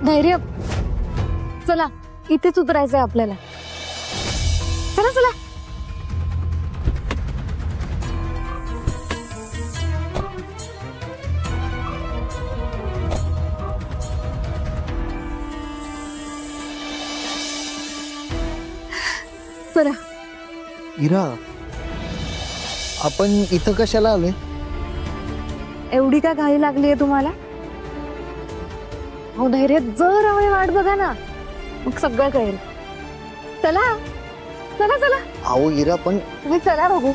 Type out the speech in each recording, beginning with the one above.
धैर्य, चला इथेच उतरायचंय आपल्याला. चला चला. चला. इरा, आपण इथं कशाला आलोय? एवढी का घाई लागलीये तुम्हाला? हो धैर्य, जर हवे वाट बघा ना, मग सगळं कळेल. चला चला चला. अहो इरा, पण तुम्ही चला बघू.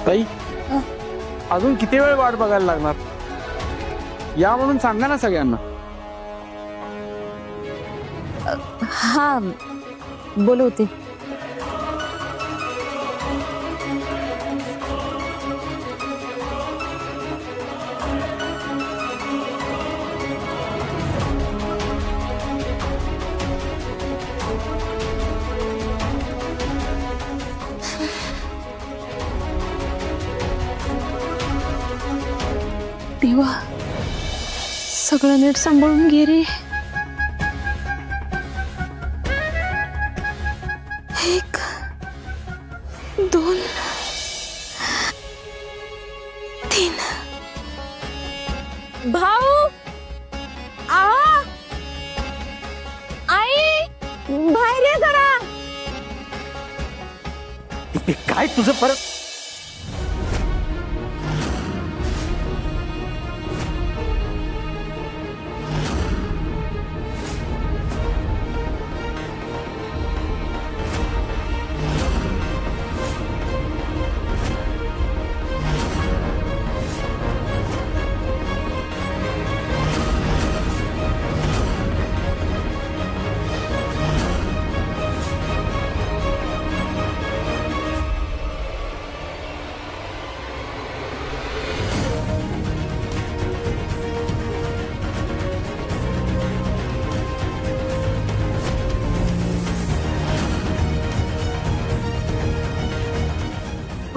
ताई, अजून किती वेळ वाट बघायला लागणार? या म्हणून सांगा ना सगळ्यांना. हा बोलवते. देवा, सगळं नीट सांभाळून घे रे. 1 2 3. भाऊ, आई, बाहेर ये जरा. काय तुझं परत?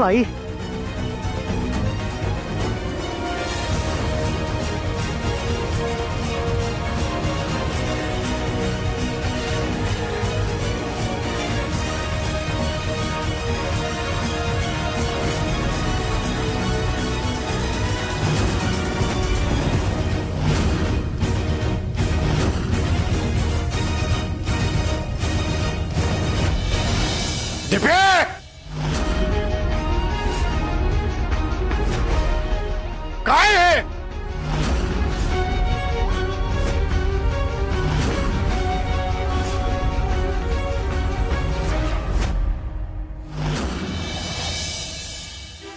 आई, काय आहे?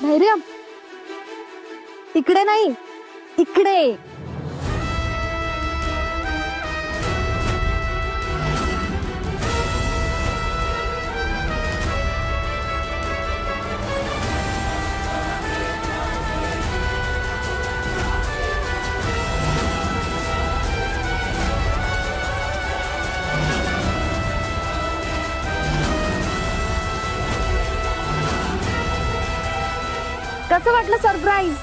धैर्य, इकडे नाही, इकडे. कसं वाटलं सरप्राईज?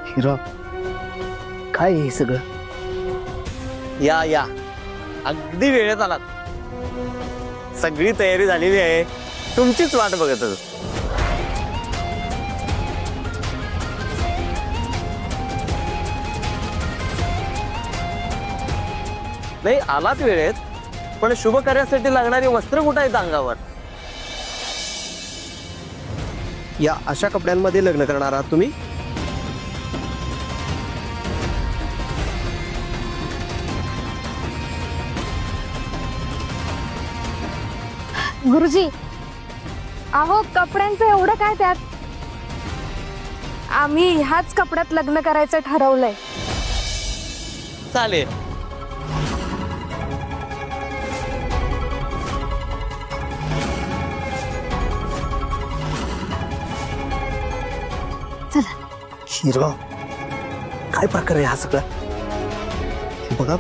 हिरा, काय हे सगळं? या या, अगदी वेळेत आलात. सगळी तयारी झालेली आहे, तुमचीच वाट बघत होतो. नाही, आलात वेळेत, पण शुभ कार्यासाठी लागणारी वस्त्र कुठं आहेत अंगावर? या अशा कपड्यांमध्ये लग्न करणार आहात तुम्ही? गुरुजी, अहो कपड्यांचं एवढं काय त्यात? आम्ही ह्याच कपड्यात लग्न करायचं ठरवलंय. चालेल. हिरा काय प्रकार आहे हा सगळा? हे बघा,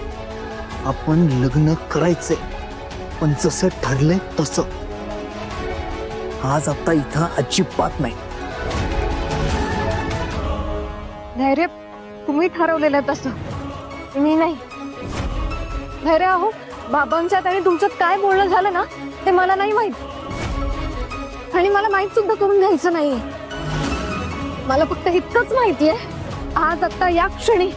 आपण लग्न करायचंय पण जसं ठरलंय तसं. आज आता इथं अजिबात नाही. धैर्य, तुम्ही ठरवलेलं तसं, मी नाही. धैर्य अहो, बाबांच्यात आणि तुमच्यात काय बोलणं झालं ना ते मला नाही माहित, आणि मला माहित सुद्धा करून घ्यायचं नाहीये. मला फक्त इतकंच माहितीये, आज आता या क्षणी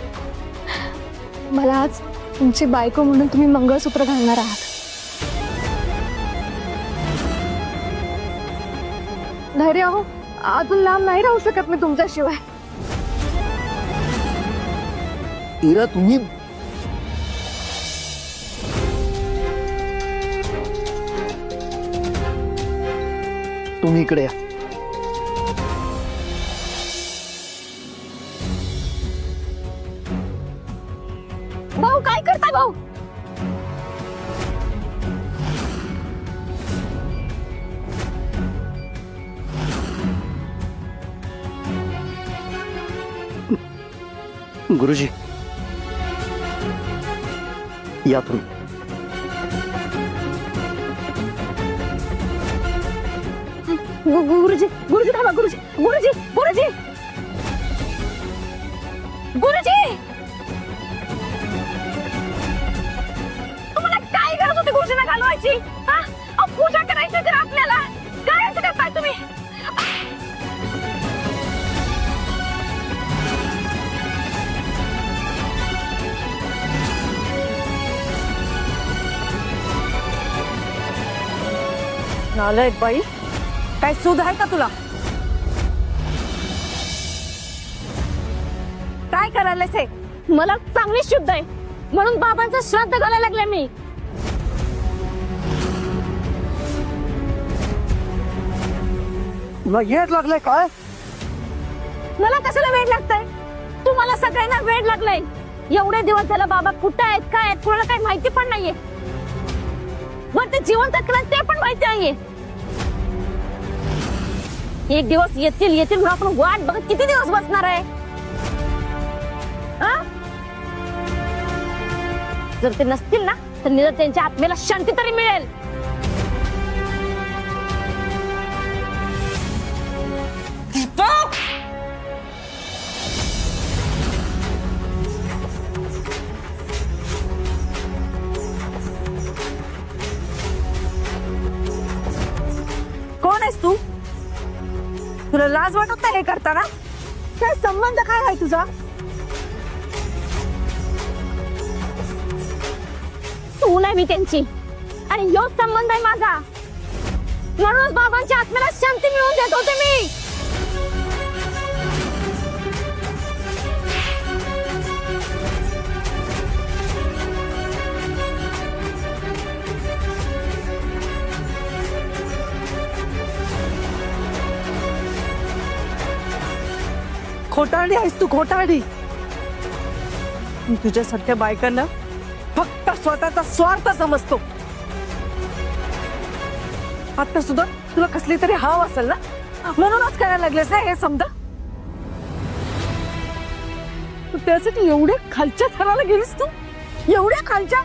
मला आज तुमची बायको म्हणून तुम्ही मंगळसूत्र घालणार आहात. धैर्य अहो, अजून लांब नाही राहू शकत मी तुमच्याशिवाय. हिरा, तुम्ही इकडे या. भाऊ, काय करताय भाऊ? गुरुजी या तुम्ही. गुरुजी, गुरुजी थांबा. गुरुजी, गुरुजी, गुरुजी, गुरुजी, तुम्हाला काय गरज होती गुरुजींना घालवायची? पूजा करायची तर आपल्याला काय असं करताय तुम्ही? नालायक बाई, काय सूद आहे का तुला? काय करायलास हे? मला चांगली शुद्ध आहे म्हणून बाबांचा श्राद्ध घालायला लागले मी. वेड लागलाय काय? मला कशाला वेळ लागतंय? तुम्हाला सगळ्यांना वेळ लागलाय. एवढे दिवस झाला बाबा कुठे आहेत, काय आहेत, कोणाला काही माहिती पण नाहीये. बरं, ते जिवंत ते पण माहिती नाहीये. एक दिवस येतील येतील म्हणून आपण वाट बघत किती दिवस बसणार आहे? जर ते नसतील ना तर निदान त्यांच्या आत्म्याला शांती तरी मिळेल. कोण आहेस तू? तुला लाज वाटत नाही हे करताना? काय संबंध काय आहे तुझा? सून आहे मी त्यांची आणि योच संबंध आहे माझा. म्हणूनच बाबांच्या आत्म्याला शांती मिळवून देत होते मी. खोटारडी आहेस तू, खोटारडी. तुझ्यासारख्या बायकांना फक्त स्वतःचा स्वार्थ समजतो. आता सुद्धा तुला कसली तरी हाव असेल ना, म्हणूनच करायला लागलेस ना हे समजा. त्यासाठी एवढ्या खालच्या थराला गेलीस तू, एवढ्या खालच्या.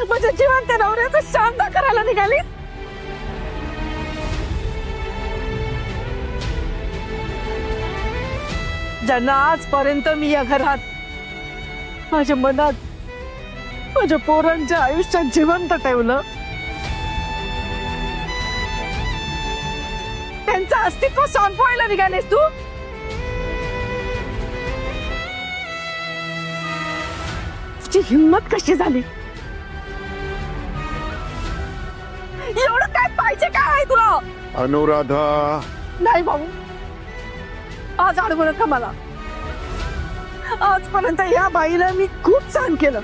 म्हणजे जिवंत नवऱ्याचा शांत करायला निघालीस. ज्यांना आजपर्यंत मी या घरात माझ्या मनात माझ्या पोरांच्या आयुष्यात जिवंत ठेवलं, त्यांचं अस्तित्व संपवायला निघालेस तू. तुझी हिंमत कशी झाली? एवढं काय पाहिजे काय आहे तुला? अनुराधा, नाही भाऊ, आज अडवू नका मला. आजपर्यंत या बाईला मी खूप सहन केलं.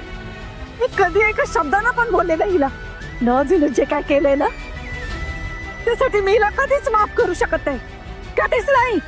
मी कधी एका शब्दानं पण बोलले नाही हिला. न जिनं जे काय केलंय ना त्यासाठी मी हिला कधीच माफ करू शकत नाही. कधीच नाही.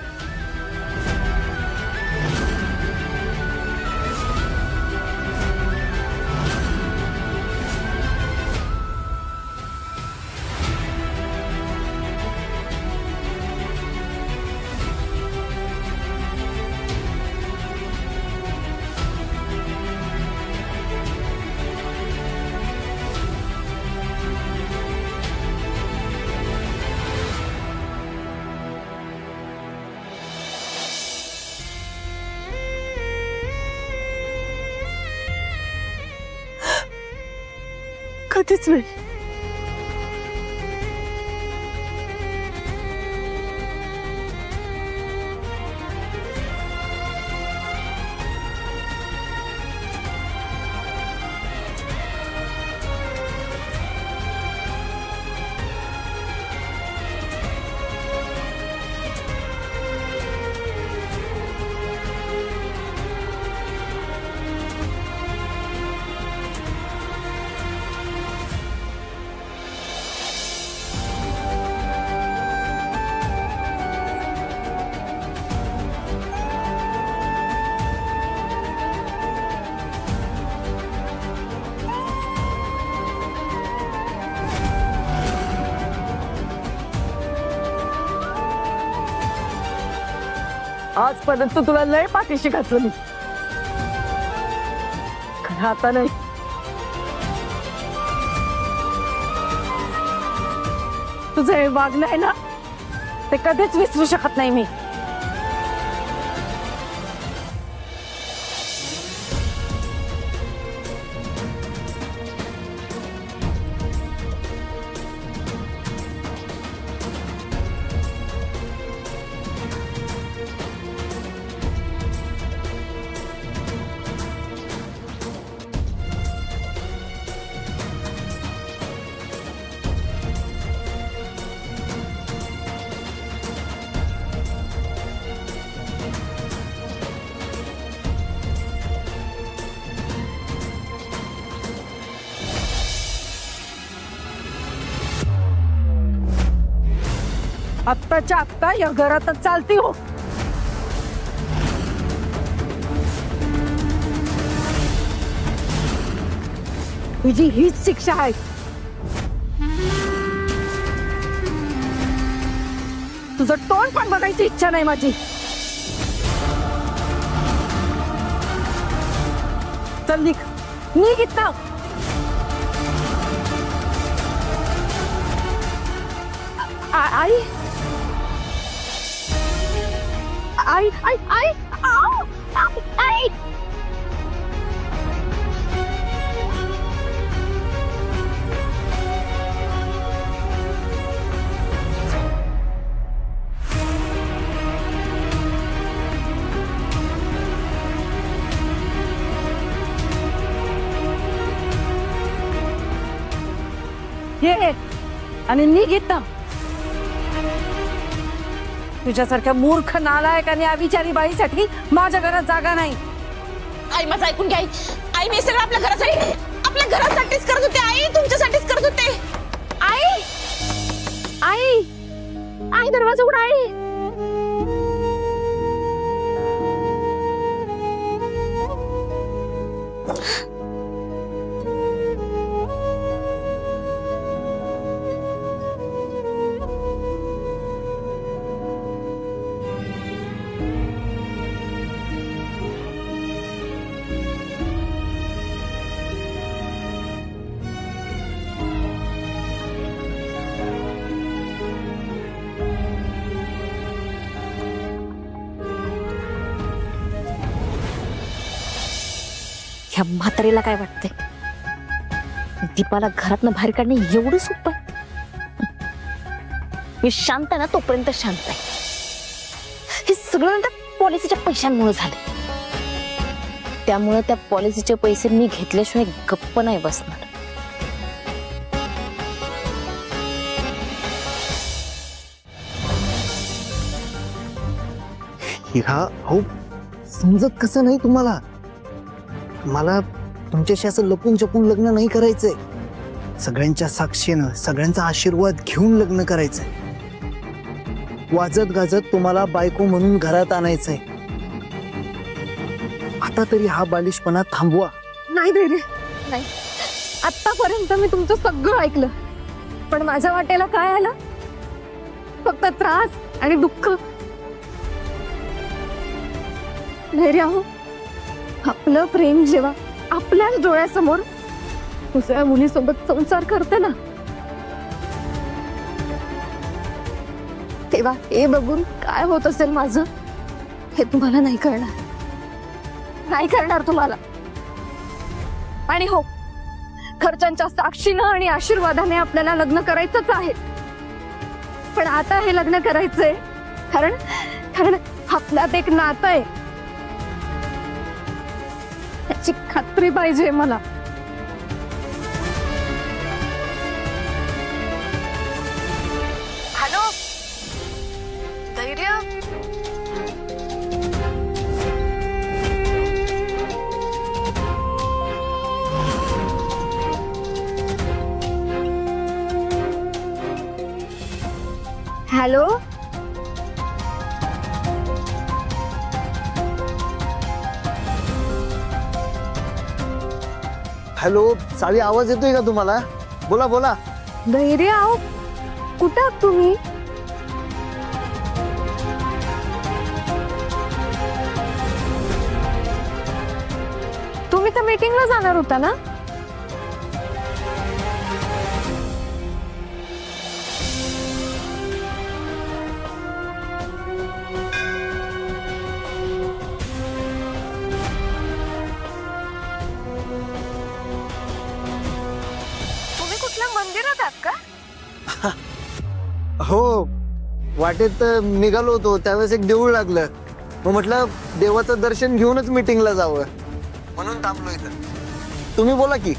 कधीच नाही. आजपर्यंत तुला लय पाठीशी घातलं मी, खरं आता नाही. तुझं हे वागणं आहे ना, ते कधीच विसरू शकत नाही मी. आत्ताच्या आत्ता या घरातच चालती हो. तुझी हीच शिक्षा आहे. तुझं तोंड पण बघायची इच्छा नाही माझी. चल निघ, निघ इथं. आई आई आई आई आओ, आई. ये आणि निघ इथं. तुझ्यासारख्या मूर्ख नालायक आणि अविचारी बाईसाठी माझ्या घरात जागा नाही. आई माझं ऐकून घ्या. आई मी सगळं आपल्या घरासाठीच करत होते. आई तुमच्यासाठीच करत होते. आई आई आई दरवाजा उघडा. आई ह्या म्हातारीला काय वाटतंय? दीपाला घरातनं बाहेर काढणे एवढं सोपं? मी शांत आहे ना तोपर्यंत शांत आहे. हे सगळं नंतर पॉलिसीच्या पैशांमुळे झाले. त्यामुळे त्या पॉलिसीचे पैसे मी घेतल्याशिवाय गप्प नाही बसणार. हो समजत कसं नाही तुम्हाला? मला तुमच्याशी असं लपून छपून लग्न नाही करायचंय. सगळ्यांच्या साक्षीनं सगळ्यांचा आशीर्वाद घेऊन लग्न करायचंय. वाजत गाजत तुम्हाला बायको म्हणून घरात आणायचंय. आता तरी हा बालिशपणा थांबवा. नाही धैर्य, नाही. आतापर्यंत मी तुमचं सगळं ऐकलं, पण माझ्या वाटेला काय आलं? फक्त त्रास आणि दुःख. धैर्य हो, आपलं प्रेम जेव्हा आपल्याच डोळ्यासमोर दुसऱ्या मुलीसोबत संसार करते ना, तेव्हा हे बघून काय होत असेल माझं, हे तुम्हाला नाही कळणार. नाही करणार तुम्हाला. आणि हो, घरच्यांच्या साक्षीनं आणि आशीर्वादाने आपल्याला लग्न करायचंच आहे. पण आता हे लग्न करायचंय कारण कारण आपल्यात एक नातं आहे, त्याची खात्री पाहिजे मला. हॅलो धैर्य, हॅलो. हॅलो सावी, आवाज येतोय का तुम्हाला? बोला बोला. धैर्य आहो, कुठं आहात तुम्ही? तुम्ही तर मीटिंगला जाणार होता ना? तुम्ही कुठल्या मंदिरात आहात का? हो, वाटेत निघालो होतो त्यावेळेस एक देऊळ लागलं, मग म्हटलं देवाचं दर्शन घेऊनच मीटिंगला जावं, म्हणून थांबलो इथं. तुम्ही बोला की.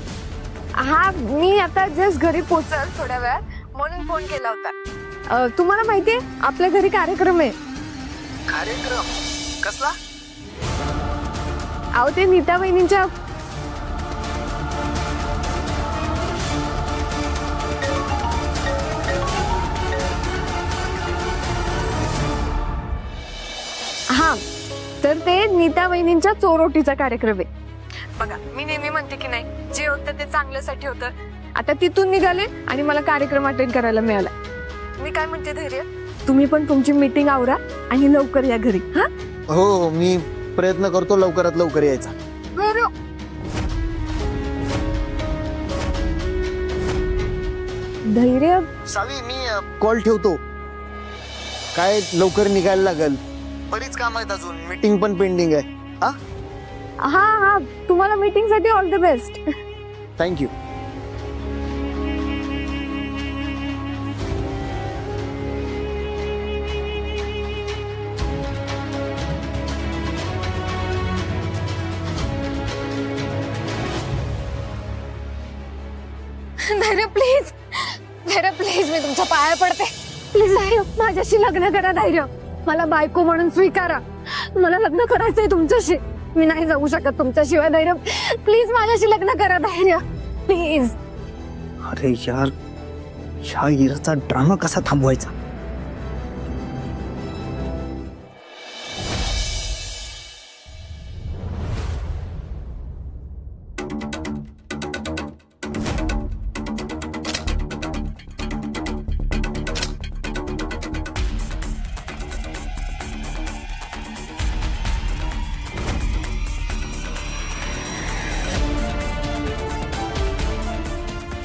हा, मी आता जस्ट घरी पोहोचल थोड्या वेळात, म्हणून फोन केला होता. तुम्हाला माहितीये आपल्या घरी कार्यक्रम आहे. कार्यक्रम कसला? अहो ते नीता वहिनींच्या हा, तर ते नीता वहिनींच्या चोरोटीचा कार्यक्रम आहे. बघा, मी नेहमी म्हणते की नाही, जे होतं ते चांगल्यासाठी होतं. आता तिथून निघाले आणि मला कार्यक्रम अटेंड करायला मिळाला. मी काय म्हणते धैर्य, तुम्ही पण तुमची मीटिंग आवरा आणि लवकर या घरी. हा हो, मी प्रयत्न करतो लवकरात लवकर यायचा. बरं. धैर्य, सावी, मी कॉल ठेवतो. काय लवकर निघायला लागल, बरीच काम आहेत अजून, मीटिंग पण पेंडिंग आहे. हा हा हा, तुम्हाला मीटिंग साठी ऑल द बेस्ट. थँक्यू. धैर्य प्लीज, धैर्य प्लीज, मी तुमच्या पाया पडते. प्लीज धैर्य, माझ्याशी लग्न करा. धैर्य, मला बायको म्हणून स्वीकारा. मला लग्न करायचंय तुमच्याशी. मी नाही जाऊ शकत तुमच्याशिवाय. धैर्य प्लीज, माझ्याशी लग्न करा. धैर्य प्लीज. अरे यार, ह्या इराचा ड्रामा कसा थांबवायचा?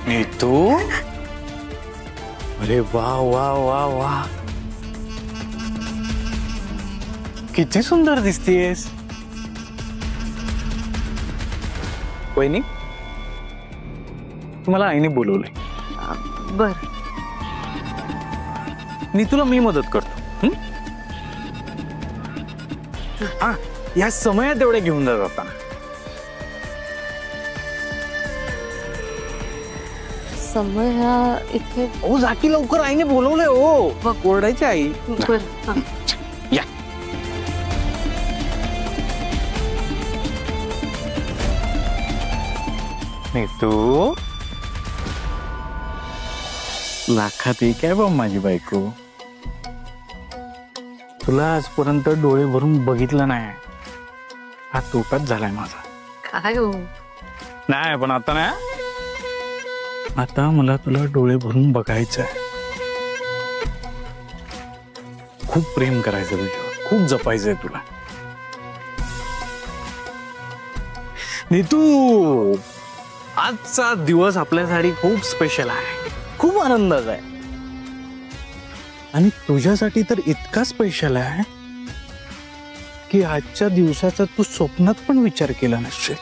नीतू, अरे वा वा वा वा, किती सुंदर दिसतेस. वहिनी, तुम्हाला आईने बोलवलंय. बर, नीतूला मी मदत करतो. हा, या समयात एवढे घेऊन जात होता. समय हा इथे. ओ जाकी, लवकर, आईने बोलवलंय. ओ ओरडायची आई. बरं. या. नीतू, लाखात एक आहे बा माझी बायको. तुला आजपर्यंत डोळे भरून बघितलं नाही, हा तोटाच झालाय माझा. काय हो नाही पण आता नाही, आता मला तुला डोळे भरून बघायचंय. खूप प्रेम करायचं तुझ्यावर, खूप जपायचंय तुला. नीतू, आजचा दिवस आपल्यासाठी खूप स्पेशल आहे, खूप आनंदाचा आहे. आणि तुझ्यासाठी तर इतका स्पेशल आहे की आजच्या दिवसाचा तू स्वप्नात पण विचार केला नसशील.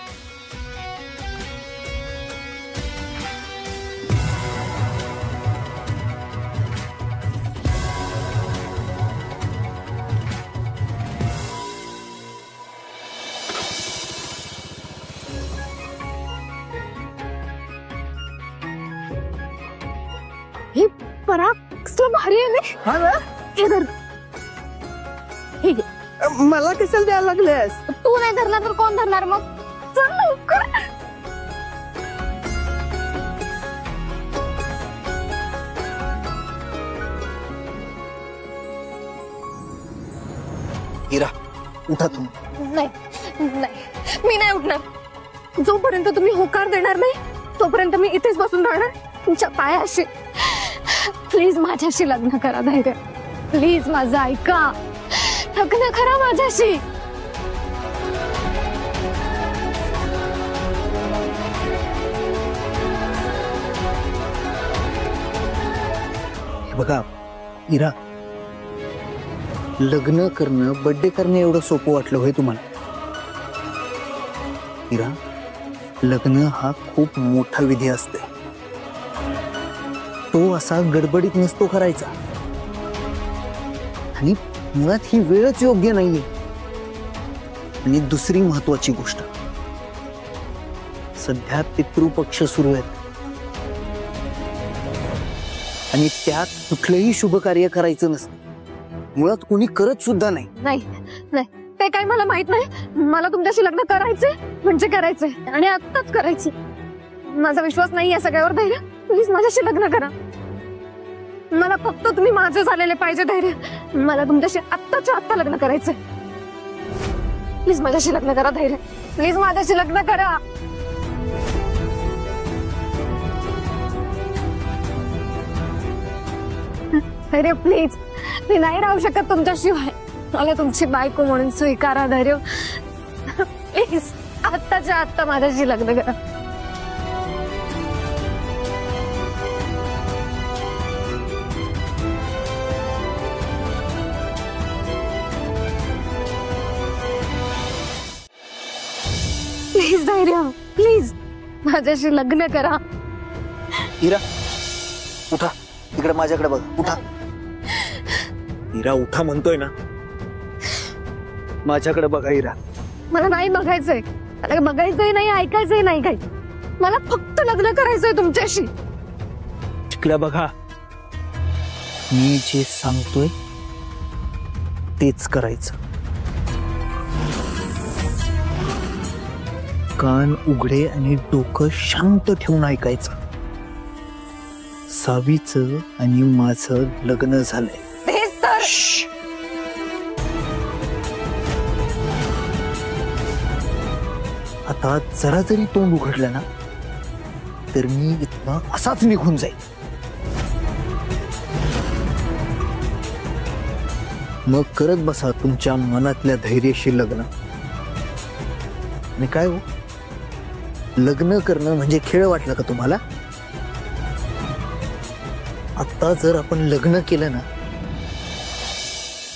हे पराग कसलं भारी आहे ना. हे धर. हे घे. मला कशाला द्यायला लागलेस? तू नाही धरला तर कोण धरणार मग? चल लवकर. हिरा उठा तुम्ही. नाही नाही, मी नाही उठणार. जोपर्यंत तुम्ही होकार देणार नाही तोपर्यंत मी इथेच बसून राहणार तुमच्या पायाशी. प्लीज माझ्याशी लग्न करा धैर्य. प्लीज माझं ऐका, लग्न करा माझ्याशी. हे बघा हिरा, लग्न करणं, बर्थडे करणं एवढं सोपं वाटलं होय तुम्हाला? हिरा, लग्न हा खूप मोठा विधी असते. तो असा गडबडीत नसतो करायचा. आणि मुळात ही वेळच योग्य नाहीये. आणि दुसरी महत्वाची गोष्ट, सध्या पितृपक्ष सुरू आहेत आणि त्यात कुठलंही शुभ कार्य करायचं नसतं. मुळात कोणी करत सुद्धा नाही. नाही नाही, ते काही मला माहित नाही. मला तुमच्याशी लग्न करायचंय म्हणजे करायचंय आणि आत्ताच करायचंय. माझा विश्वास नाही या सगळ्यावर धैर्य. प्लीज माझ्याशी लग्न करा. मला फक्त तुम्ही माझे झालेले पाहिजे धैर्य. मला तुमच्याशी आत्ताच्या आत्ता लग्न करायचंय. प्लीज माझ्याशी लग्न करा धैर्य. प्लीज माझ्याशी लग्न करा. धैर्य प्लीज, मी नाही राहू शकत तुमच्याशिवाय. मला तुमची बायको म्हणून स्वीकारा धैर्य. प्लीज आत्ताच्या आत्ता माझ्याशी लग्न करा. प्लीज धैर्य, प्लीज माझ्याशी लग्न करा. हिरा उठा, इकडे माझ्याकडे बघ. उठा हिरा, उठा म्हणतोय ना. माझ्याकडे बघा हिरा. मला नाही बघायचंय, मला बघायचंय नाही, ऐकायचंय नाही काही. मला फक्त लग्न करायचंय तुमच्याशी. इकडे बघा, मी जे सांगतोय तेच करायचं. कान उघडे आणि डोकं शांत ठेवून ऐकायचं. सावीचं आणि माझं लग्न झालंय. तेच तर. आता जरा जरी तोंड उघडलं ना तर मी इथनं असाच निघून जाईल. मग करत बसा तुमच्या मनातल्या धैर्याशी लग्न. आणि काय हो, लग्न करणं म्हणजे खेळ वाटलं का तुम्हाला? आता जर आपण लग्न केलं ना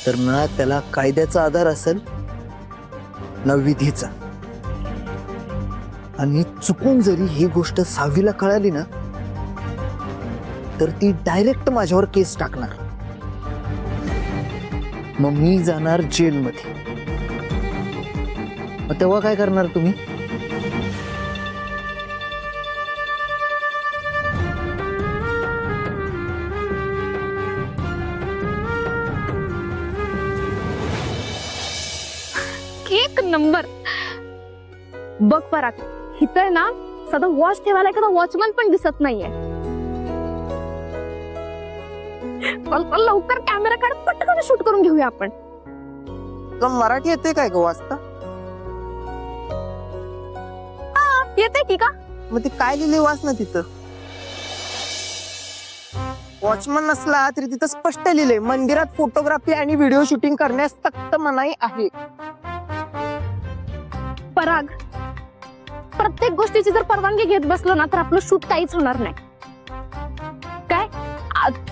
तर ना त्याला कायद्याचा आधार असेल ना विधीचा. आणि चुकून जरी ही गोष्ट सावीला कळाली ना तर ती डायरेक्ट माझ्यावर केस टाकणार. मग मी जाणार जेलमध्ये. मग तेव्हा काय करणार तुम्ही? एक नंबर. बघ पराग, इथं आहे ना साधा वॉच ठेवायला एखादा वॉचमन पण दिसत नाहीये. लवकर कॅमेरा काढ, पटकन शूट करून घेऊया आपण. तुला मराठी येते काय ग वाचता? येते की का? मग ते काय लिहिले वाच ना तिथं. वॉचमन नसला तरी तिथं स्पष्ट लिहिले मंदिरात फोटोग्राफी आणि व्हिडिओ शूटिंग करण्यास सक्त मनाई आहे. पराग, प्रत्येक गोष्टीची जर परवानगी घेत बसलो ना तर आपलं शूट काहीच होणार नाही. काय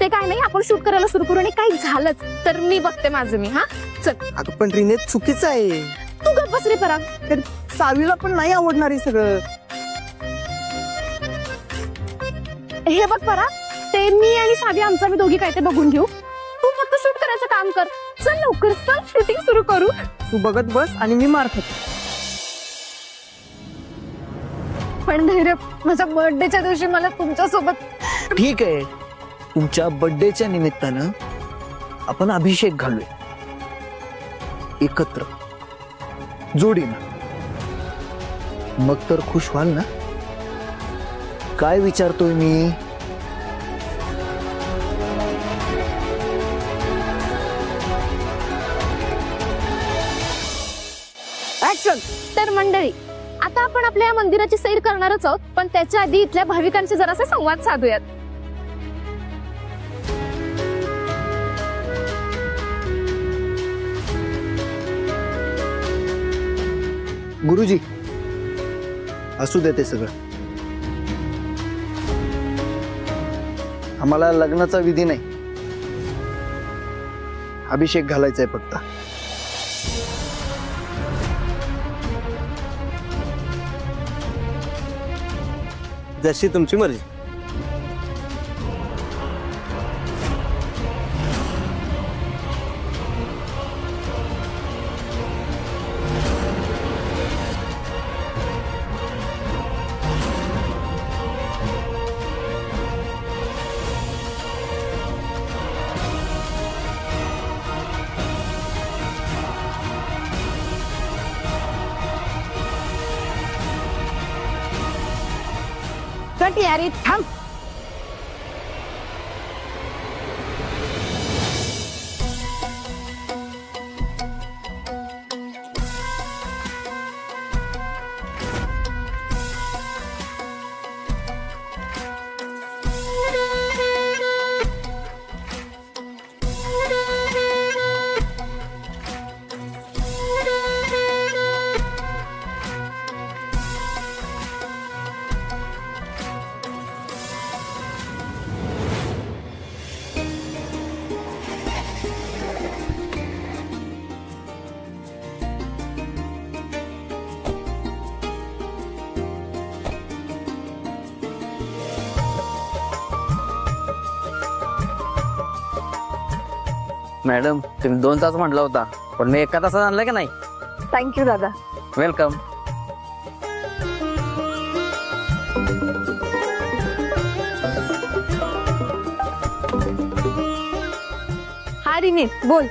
ते काय नाही, आपण शूट करायला सुरू करू आणि काही झालंच तर मी बघते माझं मी. हा चल. अगं पण रिने चुकीचं आहे. तू गप्प बस रे पराग. तर सावीला पण नाही आवडणार हे सगळं. हे बघ पराग, ते मी आणि सावी आमचा मी दोघी काय ते बघून घेऊ. तू फक्त शूट करायचं काम कर. चल लवकर, चल शूटिंग सुरू करू. तू बघत बस आणि मी मार खाते. पण धैर्य, माझ्या बर्थडेच्या दिवशी मला तुमच्या सोबत. ठीक आहे, तुमच्या बर्थडेच्या निमित्तानं आपण अभिषेक घालूया एकत्र, जोडीनं. मग तर खुश व्हाल ना? काय विचारतोय मी? ऍक्शन. तर मंडळी, आता आपण आपल्या या मंदिराची सैर करणारच आहोत, पण त्याच्या आधी इथल्या भाविकांचे जरासे संवाद साधूयात. गुरुजी, असू दे ते सगळं. आम्हाला लग्नाचा विधी नाही, अभिषेक घालायचा आहे फक्त. जशी तुमची मर्जी. कट यारी, थांब. मॅडम, तुम्ही 2 तास म्हटला होता, पण मी 1 तासात आणलं का नाही? थँक्यू दादा. वेलकम. हा रिने, बोल.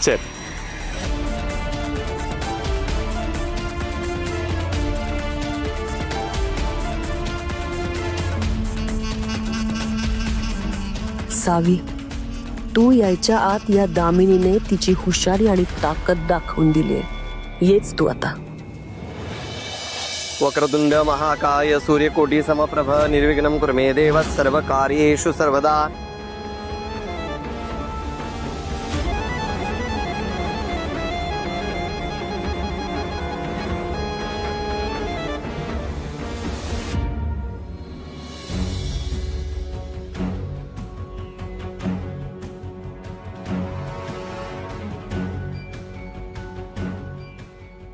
चल. सावी, तू यायच्या आत या दामिनीने तिची हुशारी आणि ताकद दाखवून दिली. येच तू आता. वक्रतुंड महाकाय सूर्यकोटी समप्रभ निर्विघ्नं कुरु मे देव सर्वकार्येषु सर्वदा.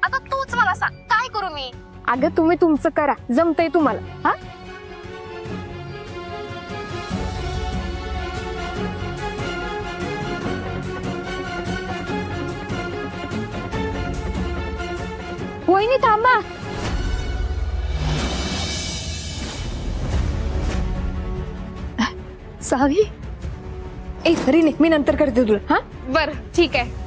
आता तूच मला सांग, काय करू मी? अगं तुम्ही तुमचं करा, जमतंय तुम्हाला. हा वहिनी थांबा. सावी, ए रिने, मी नंतर करते तुला. हा बर ठीक आहे.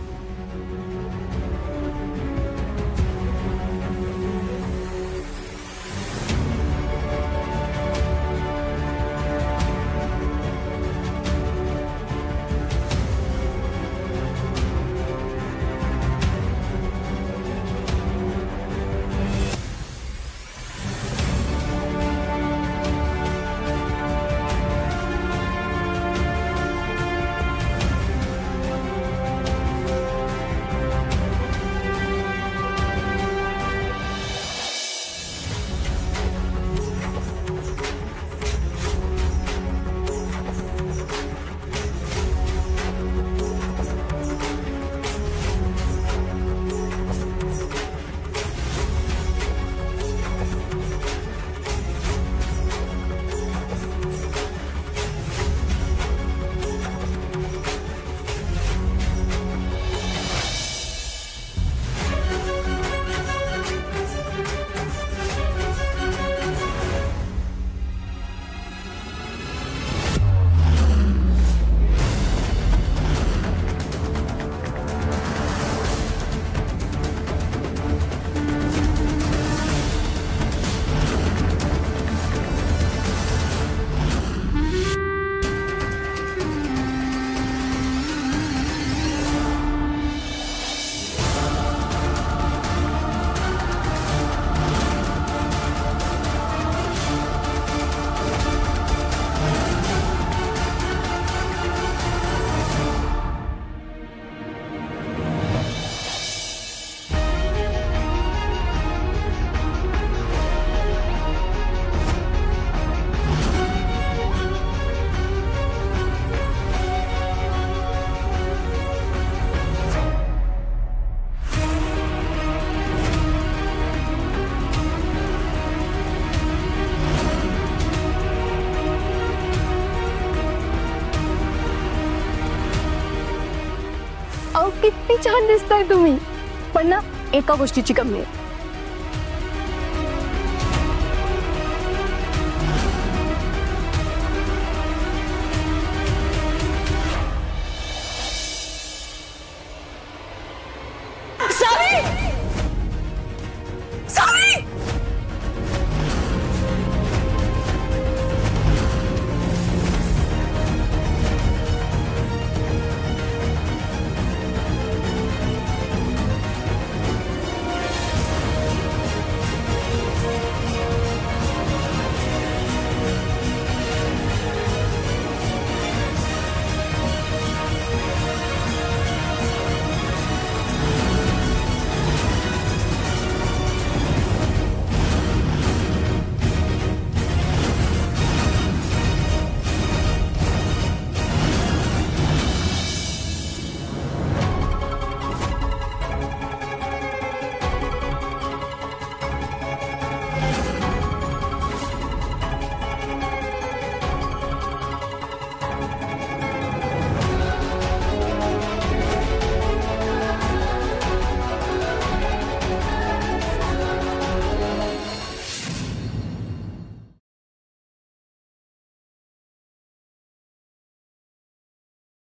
अहो किती छान दिसताय तुम्ही, पण ना एका गोष्टीची कमी आहे.